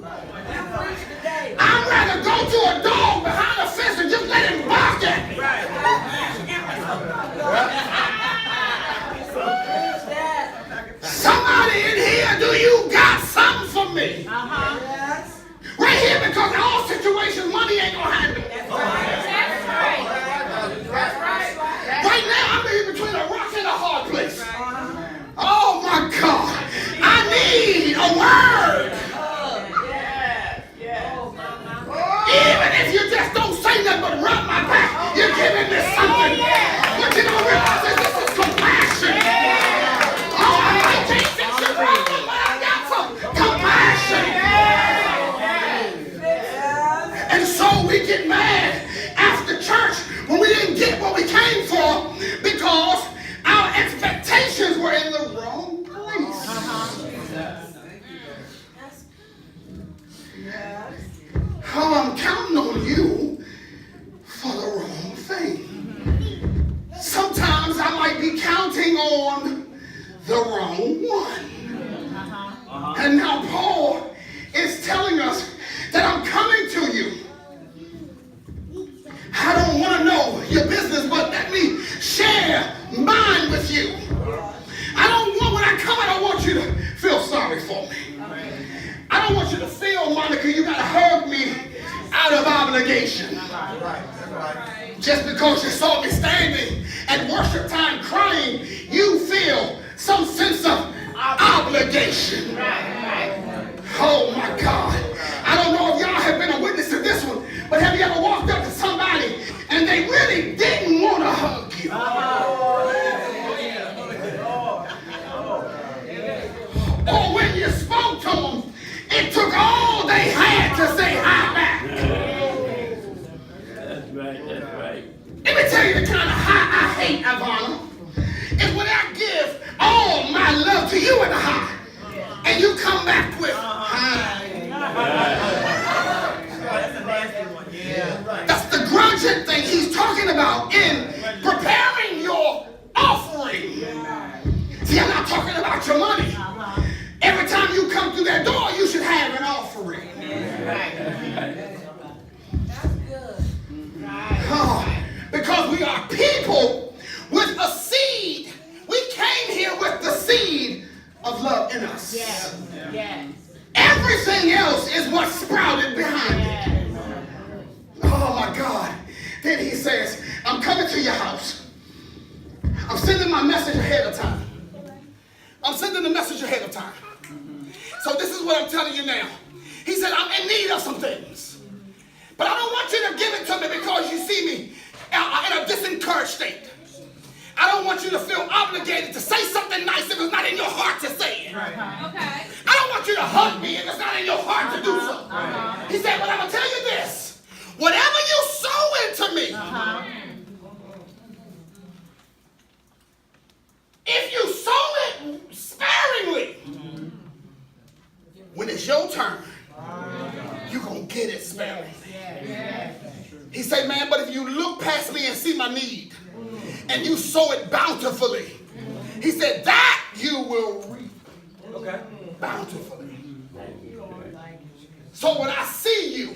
I'd rather go to a dog behind the fence and just let him bark at me. Somebody in here, do you got something for me? Right here, because in all situations, money ain't gonna handle it. Right now, I'm in between a rock and a hard place. Oh my God, I need a word. Even if you just don't say nothing but rub my back, you're giving me something. What you don't realize is this is compassion. Oh, I can't fix your problem, but I got some compassion. And so we get mad after church when we didn't get what we came for because our expectations were in the wrong place. Oh, I'm counting on you for the wrong thing. Sometimes I might be counting on the wrong one. And now Paul is telling us that I'm coming to you. I don't want to know your business, but let me share mine with you. I don't want, when I come, I don't want you to feel sorry for me. I don't want you to feel, Monica, you got to hug me out of obligation. Just because you saw me standing at worship time crying, you feel some sense of obligation. Oh my God. I don't know if y'all have been a witness to this one, but have you ever walked up to somebody and they really didn't want to hug you? Or when you spoke to them, it took all they had to say hi back. That's right. Let me tell you the kind of hi I hate, Ivana, is when I give all my love to you in a hi, and you come back with hi. That's the grudging thing he's talking about in preparing your offering. See, I'm not talking about your money. Every time you come through that door, you should have an offering. That's good. Oh, because we are people with a seed. We came here with the seed of love in us. Yes. Everything else is what sprouted behind it. Oh my God. Then he says, I'm coming to your house. I'm sending my message ahead of time. I'm sending the message ahead of time. So this is what I'm telling you now. He said, I'm in need of some things. But I don't want you to give it to me because you see me in a disencouraged state. I don't want you to feel obligated to say something nice if it's not in your heart to say it. Okay. I don't want you to hug me if it's not in your heart to do so. He said, but I'm going to tell you this. Whatever you sow into me, if you sow it sparingly, when it's your turn, you're going to get it sparingly. He said, man, but if you look past me and see my need, and you sow it bountifully, he said, that you will reap bountifully. So when I see you,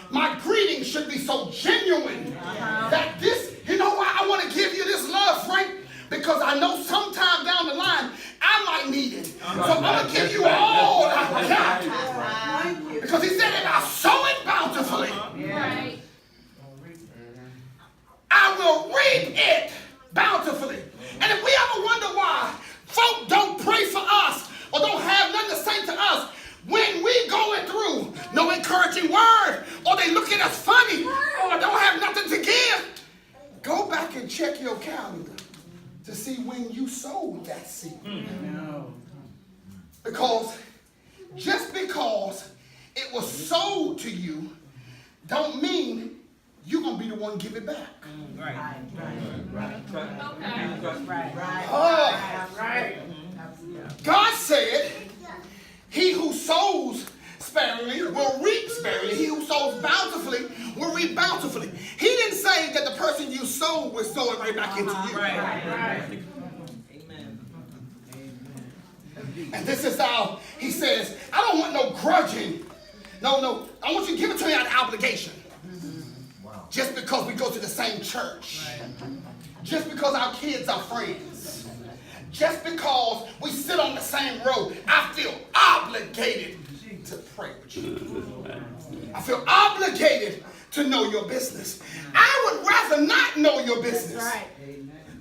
my greeting should be so genuine that this, you know why I want to give you this love, Frank? Because I know sometime down the line, I might need it. So I'm going to give you all I got. Because he said, if I sow it bountifully, I will reap it bountifully. And if we ever wonder why folk don't pray for us or don't have nothing to say to us when we going through no encouraging word, or they look at us funny, or don't have nothing to give, go back and check your calendar to see when you sowed that seed. Because just because it was sold to you don't mean you're going to be the one to give it back. God said, he who sows sparingly will reap sparingly. He who sows bountifully will reap bountifully. He didn't say that the person you sowed will sow it right back into you. And this is how he says, I don't want no grudging No. I want you to give it to me out of obligation. Wow. Just because we go to the same church. Right. Just because our kids are friends. Just because we sit on the same row. I feel obligated to pray with you. I feel obligated to know your business. I would rather not know your business. Right.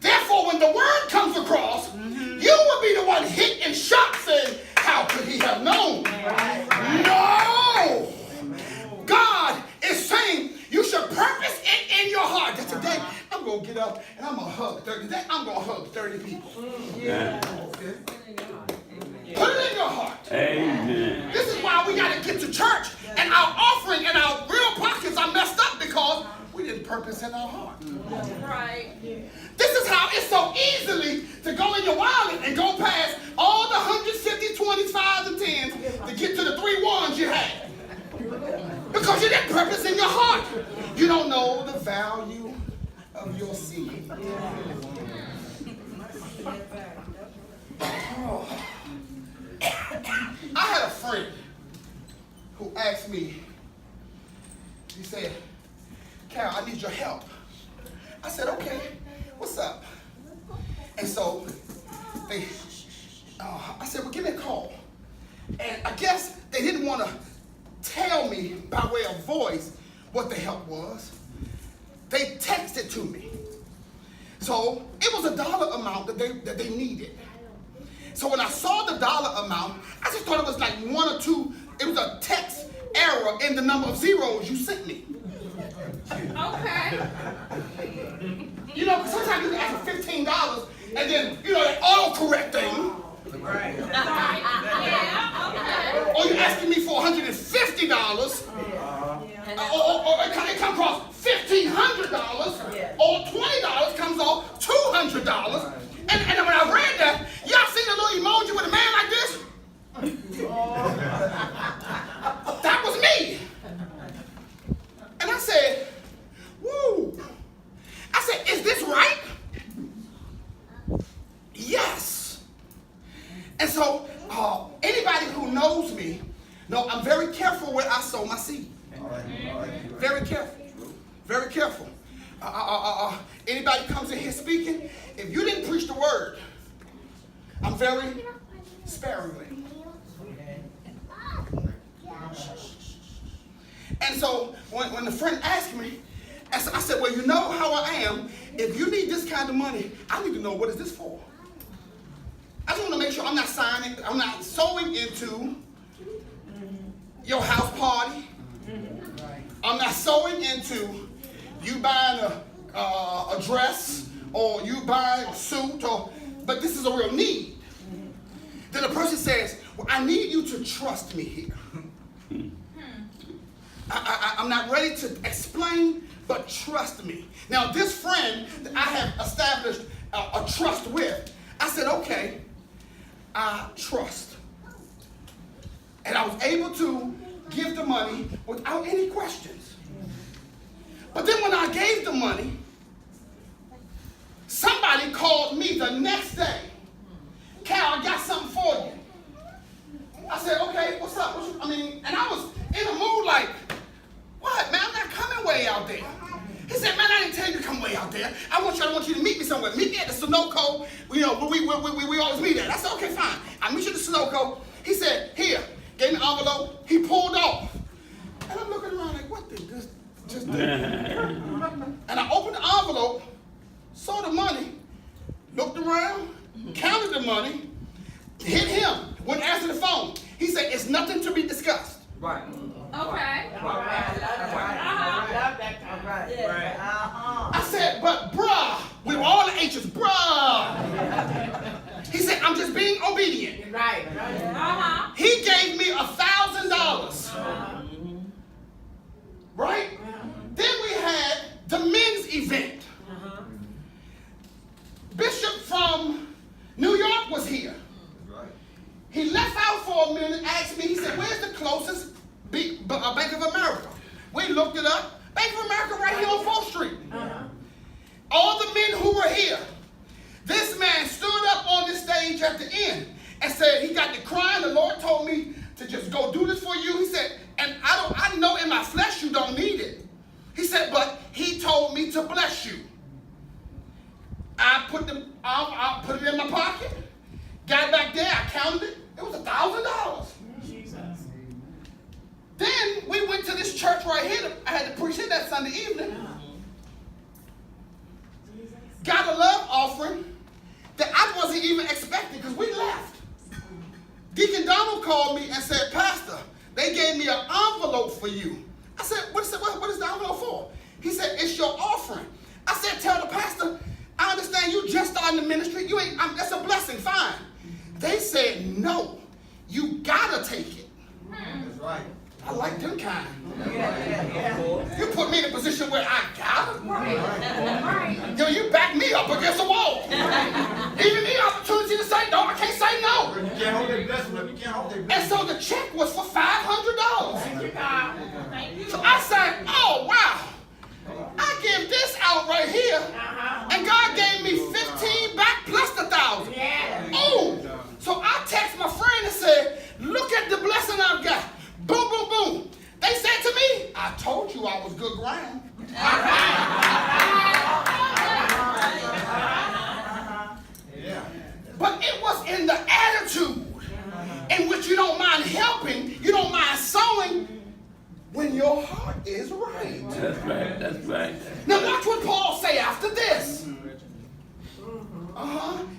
Therefore, when the word comes across, you will be the one hit and shocked saying, how could he have known? Right. No! God is saying you should purpose it in your heart that today I'm going to get up and I'm going to hug 30. Today I'm going to hug 30 people. Yeah. Put it in your heart. Amen. This is why we got to get to church and our offering and our real pockets are messed up because we didn't purpose in our heart. Right. This is how it's so easily to go in your wallet and go past all the 150, 20s, 5s, and 10s to get to the 3 ones you had. Because you didn't purpose in your heart. You don't know the value of your seed. Oh. I had a friend who asked me, he said, Carol, I need your help. I said, okay, what's up? And so I said, well, give me a call. And I guess they didn't want to tell me by way of voice what the help was. They texted to me. So it was a dollar amount that they needed. So when I saw the dollar amount, I just thought it was like 1 or 2. It was a text error in the number of zeros you sent me. Okay. You know, sometimes you can ask for $15 and then, you know, that autocorrect thing. Right. Yeah. Or you're asking me for $150. Or it comes across $1,500. Or $20 comes off $200. And when I read that, y'all seen a little emoji with a man like this? That was me. And I said, woo. I said, is this right? Yes. And so, anybody who knows me, know I'm very careful where I sow my seed. Very careful. Very careful. Anybody comes in here speaking, if you didn't preach the word, I'm very sparingly. And so when the friend asked me, I said, well, you know how I am. If you need this kind of money, I need to know what is this for. I just want to make sure I'm not sowing into your house party. I'm not sowing into you buying a dress or you buying a suit, but this is a real need. Then the person says, well, I need you to trust me here. I'm not ready to explain, but trust me. Now, this friend that I have established a trust with, I said, okay, I trust. And I was able to give the money without any questions. But then when I gave the money, somebody called me the next day. Cal, I got something for you. I said, okay, what's up? And I was in a mood like, what, man? I'm not coming way out there. He said, man, I didn't tell you to come way out there. I want you to meet me somewhere. Meet me at the Sunoco. You know, we always meet at. I said, okay, fine. I meet you at the Sunoco. He said, here, gave me an envelope. He pulled off. And I'm looking around like, what did this just do? And I opened the envelope, saw the money, looked around, counted the money, hit him, wouldn't answer the phone. He said, it's nothing to be discussed. Right. Okay. I said, but bruh, with all the H's, bruh. He said, I'm just being obedient. Right. He gave me $1,000. Right? Then we had the men's event. Bishop from New York was here. He left out for a minute, asked me, he said, where's the closest Bank of America? We looked it up. Bank of America right here on 4th Street. All the men who were here, this man stood up on the stage at the end and said, he got to crying. The Lord told me to just go do this for you. He said, and I church right here, I had to preach it that Sunday evening. Got a love offering that I wasn't even expecting because we left. Deacon Donald called me and said, Pastor, they gave me an envelope for you. I said, what is the envelope for? He said, it's your offering. I said, tell the pastor, I understand you just starting the ministry. That's a blessing, fine. They said, no, you gotta take it. That's right. I like them kind. Yeah. You put me in a position where I gotta. Right. Yo, you back me up against the wall. Giving me opportunity to say no, I can't say no. You can't hold their blessing up. You can't hold their blessing. And so the check was for $500. Thank you, God. Thank you. So I said, oh, wow. I give this out right here, and God gave me 15 back plus the 1,000. Yeah. Oh, so I text my friend and said, look at the blessing I've got. Boom, boom, boom. They said to me, I told you I was good ground. Yeah. But it was in the attitude in which you don't mind helping, you don't mind sowing, when your heart is right. That's right, that's right. Now watch what Paul say after this.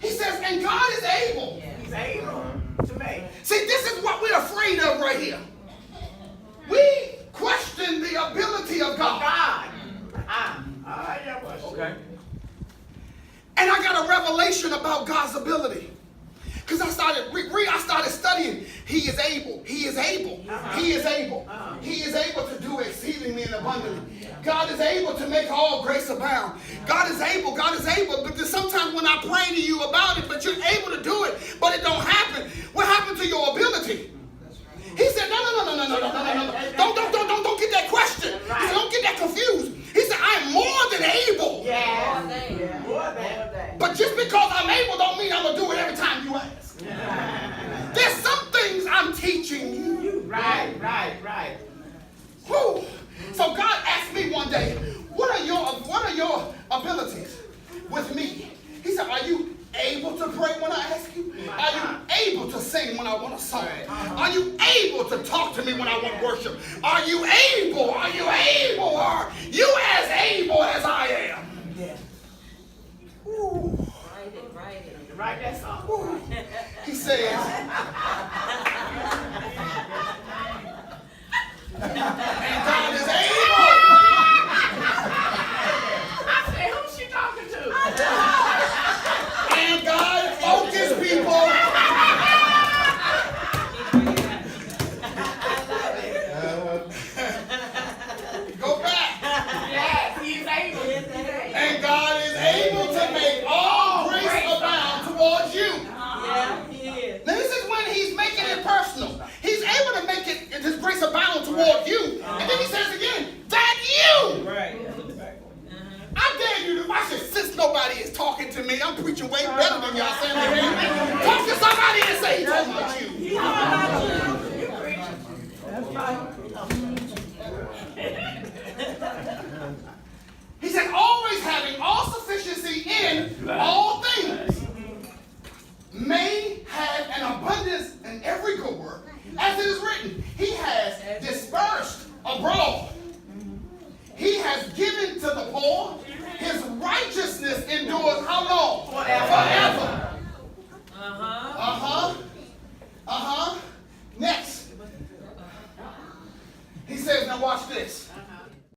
He says, and God is able. He's able to make. See, this is what we're afraid of right here. We question the ability of God. Okay. And I got a revelation about God's ability. Because I started studying. He is able. He is able. He is able. He is able to do exceedingly and abundantly. God is able to make all grace abound. God is able. God is able. But then sometimes when I pray to you about it, but you're able to do it, but it don't happen. What happened to your ability? He said, no. Don't get that question. He said, don't get that confused. He said, I am more than able. Yeah. More than. But just because I'm able don't mean I'm going to do it every time you ask. There's some things I'm teaching you. Right. Whew. So God asked me one day, what are your abilities with me? He said, are you able to pray when I ask you? Are you able to sing when I want to sing? Are you able to talk to me when I want to worship? Are you able? Are you as able as I am? Yeah. Ooh. Write that song. Ooh. He says, and God is able. I said, who's she talking to? And God focus people. Go back. Yes, he's able. And God is able to make all grace abound towards you. Yeah, he is. Now this is when he's making it personal. He's able to make it his grace abound toward you. And then he says again, that you. Right. I dare you to watch it. Since nobody is talking to me, I'm preaching way better than y'all saying amen. Talk to somebody and say, he talking about you. He's talking about you. You preaching. That's right. He said, always having all sufficiency in all things, may have an abundance in every good work. As it is written, he has dispersed abroad. He has given to the poor. His righteousness endures how long? Forever. Next. He says, now watch this.